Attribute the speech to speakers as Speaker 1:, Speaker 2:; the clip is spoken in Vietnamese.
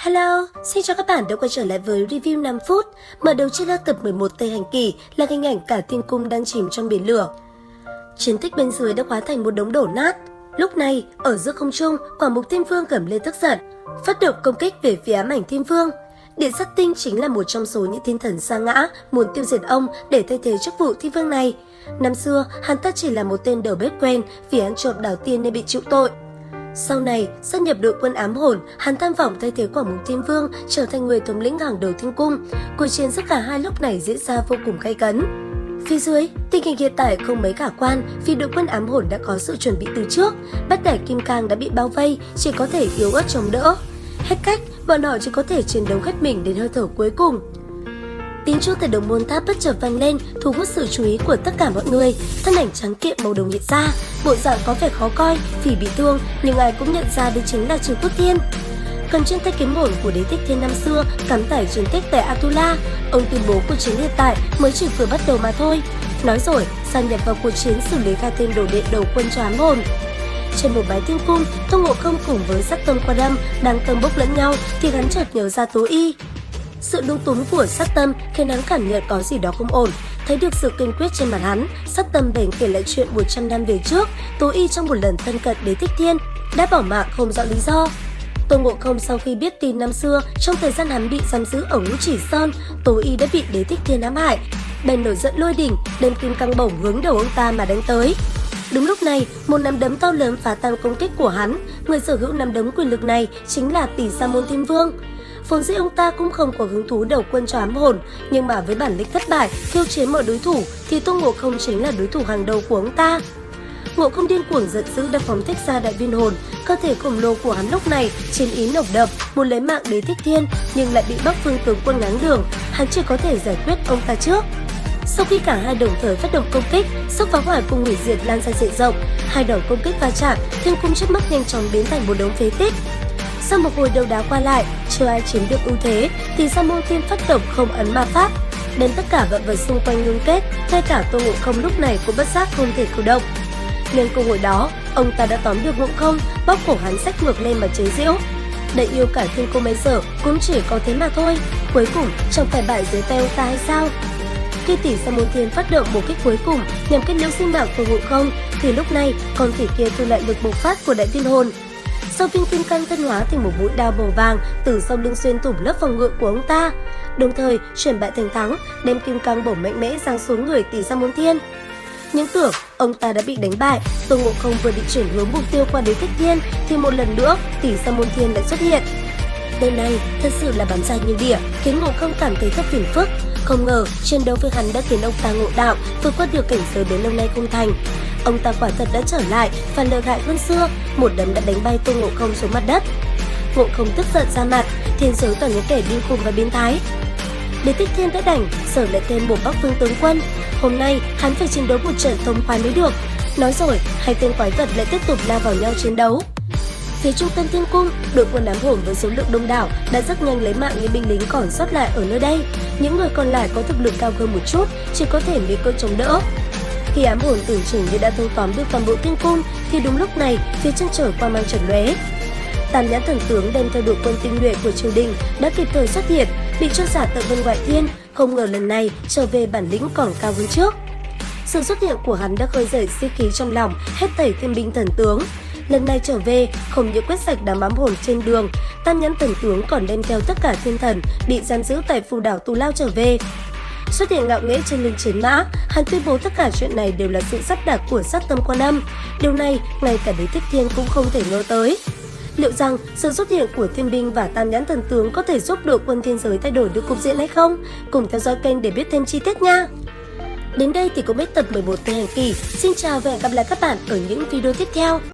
Speaker 1: Hello, xin chào các bạn đã quay trở lại với review 5 phút. Mở đầu trailer tập 11 Tây Hành Kỳ là hình ảnh cả thiên cung đang chìm trong biển lửa. Chiến tích bên dưới đã hóa thành một đống đổ nát. Lúc này, ở giữa không trung, Quả Mục Thiên Vương gầm lên tức giận, phát động công kích về phía ám ảnh Thiên Vương. Điện Sát Tinh chính là một trong số những thiên thần sa ngã muốn tiêu diệt ông để thay thế chức vụ Thiên Vương này. Năm xưa, hắn ta chỉ là một tên đầu bếp quen vì ăn trộm đào tiên nên bị chịu tội. Sau này, gia nhập đội quân ám hồn, hắn tham vọng thay thế Quả Mục Thiên Vương trở thành người thống lĩnh hàng đầu thiên cung. Cuộc chiến giữa cả hai lúc này diễn ra vô cùng gay cấn. Phía dưới, tình hình hiện tại không mấy khả quan vì đội quân ám hồn đã có sự chuẩn bị từ trước. Bát Đẻ Kim Cang đã bị bao vây, chỉ có thể yếu ớt chống đỡ. Hết cách, bọn họ chỉ có thể chiến đấu hết mình đến hơi thở cuối cùng. Tiếng chuông tại Đồng Môn Tháp bất chợt vang lên, thu hút sự chú ý của tất cả mọi người. Thân ảnh trắng kiện màu đồng hiện ra, bộ dạng có vẻ khó coi vì bị thương, nhưng ai cũng nhận ra đây chính là Trừng Phước Thiên. Cầm trên tay kiếm hồn của Đế Thích Thiên năm xưa cắm tải chiến tích tại Atula, ông tuyên bố cuộc chiến hiện tại mới chỉ vừa bắt đầu mà thôi. Nói rồi, gia nhập vào cuộc chiến xử lý khai tên đồ đệ đầu quân cho ám hồn. Trên một bãi thiên cung, Tôn Ngộ Không cùng với Sát Tâm Quan Âm đang tâng bốc lẫn nhau thì hắn chợt nhớ ra Tố Y. Sự lung túng của Sát Tâm khiến hắn cảm nhận có gì đó không ổn. Thấy được sự kiên quyết trên mặt hắn, Sát Tâm bèn kể lại chuyện 100 năm về trước, Tố Y trong một lần thân cận Đế Thích Thiên đã bỏ mạng không rõ lý do. Tôn Ngộ Không sau khi biết tin năm xưa, trong thời gian hắn bị giam giữ ở Ngũ Chỉ Sơn, Tố Y đã bị Đế Thích Thiên ám hại, bèn nổi giận lôi đỉnh, đem kim cang bổng hướng đầu ông ta mà đánh tới. Đúng lúc này, một nắm đấm to lớn phá tan công kích của hắn. Người sở hữu nắm đấm quyền lực này chính là Tỷ Sa Môn Thiên Vương. Vốn dĩ ông ta cũng không có hứng thú đầu quân cho ám hồn, nhưng mà với bản lĩnh thất bại, khiêu chiến mọi đối thủ thì Tôn Ngộ Không chính là đối thủ hàng đầu của ông ta. Ngộ Không điên cuồng giận dữ đã phóng thích ra đại viên hồn, cơ thể khổng lồ của hắn lúc này chiến ý nồng đậm, muốn lấy mạng Đế Thích Thiên nhưng lại bị Bắc Phương tướng quân ngáng đường, hắn chỉ có thể giải quyết ông ta trước. Sau khi cả hai đồng thời phát động công kích, sức phá hoại cùng hủy diệt lan ra diện rộng, hai đòn công kích va chạm, thiên cung trước mắt nhanh chóng biến thành một đống phế tích. Sau một hồi đấu đá qua lại, chưa ai chiếm được ưu thế thì Sa Môn Thiên phát động không ấn ma pháp, đến tất cả vạn vật xung quanh ngưng kết, ngay cả Tôn Ngộ Không lúc này cũng bất giác không thể cử động. Nhân cơ hội đó, ông ta đã tóm được Ngộ Không, bóp cổ hắn xách ngược lên mà chế giễu. Đại yêu cả thiên cung mấy giờ cũng chỉ có thế mà thôi, cuối cùng chẳng phải bại dưới tay ông ta hay sao? Khi Tỷ Sa Môn Thiên phát động một kích cuối cùng nhằm kết liễu sinh mạng của Ngộ Không, thì lúc này con khỉ kia thu lại lực bộc phát của đại viên hồn. Sau viên kim cang thân hóa thành một mũi đao màu vàng từ sau lưng xuyên thủng lớp phòng ngự của ông ta, đồng thời chuyển bại thành thắng, đem kim cang bổng mạnh mẽ giáng xuống người Tỷ Sa Môn Thiên. Những tưởng ông ta đã bị đánh bại, Tôn Ngộ Không vừa định chuyển hướng mục tiêu qua Đế Thích Thiên thì một lần nữa Tỷ Sa Môn Thiên lại xuất hiện. Đêm này thật sự là bắn ra như đỉa, khiến Ngộ Không cảm thấy thật phiền phức. Không ngờ chiến đấu với hắn đã khiến ông ta ngộ đạo, vượt qua được cảnh giới bấy lâu nay không thành. Ông ta quả thật đã trở lại và lợi hại hơn xưa, một đấm đã đánh bay Tôn Ngộ Không xuống mặt đất. Ngộ Không tức giận ra mặt, thiên giới toàn những kẻ điên khùng và biến thái. Đế Thích Thiên đã đành sở lại thêm một Bắc Phương tướng quân. Hôm nay hắn phải chiến đấu một trận thông khoái mới được. Nói rồi, hai tên quái vật lại tiếp tục lao vào nhau chiến đấu. Phía trung tâm thiên cung, đội quân ám hồn với số lượng đông đảo đã rất nhanh lấy mạng những binh lính còn sót lại ở nơi đây. Những người còn lại có thực lực cao hơn một chút, chỉ có thể miễn cưỡng chống đỡ. Khi ám hồn tưởng chừng như đã thâu tóm được toàn bộ thiên cung, thì đúng lúc này phía chân trời quang mang chợt lóe. Tam Nhãn Thần Tướng đem theo đội quân tinh nhuệ của triều đình đã kịp thời xuất hiện, bị chôn giả tại Vân Ngoại Thiên, không ngờ lần này trở về bản lĩnh còn cao hơn trước. Sự xuất hiện của hắn đã khơi dậy sĩ khí trong lòng hết thảy thiên binh thần tướng. Lần này trở về, không những quét sạch đám ám hồn trên đường, Tam Nhãn Thần Tướng còn đem theo tất cả thiên thần bị giam giữ tại phù đảo Tù Lao trở về. Xuất hiện ngạo nghễ trên lưng chiến mã, hắn tuyên bố tất cả chuyện này đều là sự sắp đặt của Sát Tâm Quan Âm. Điều này ngay cả Đế Thích Thiên cũng không thể ngờ tới. Liệu rằng sự xuất hiện của thiên binh và Tam Nhãn Thần Tướng có thể giúp đội quân thiên giới thay đổi được cục diện hay không? Cùng theo dõi kênh để biết thêm chi tiết nha! Đến đây thì cũng hết tập 11 Tây Hành Kỳ. Xin chào và hẹn gặp lại các bạn ở những video tiếp theo.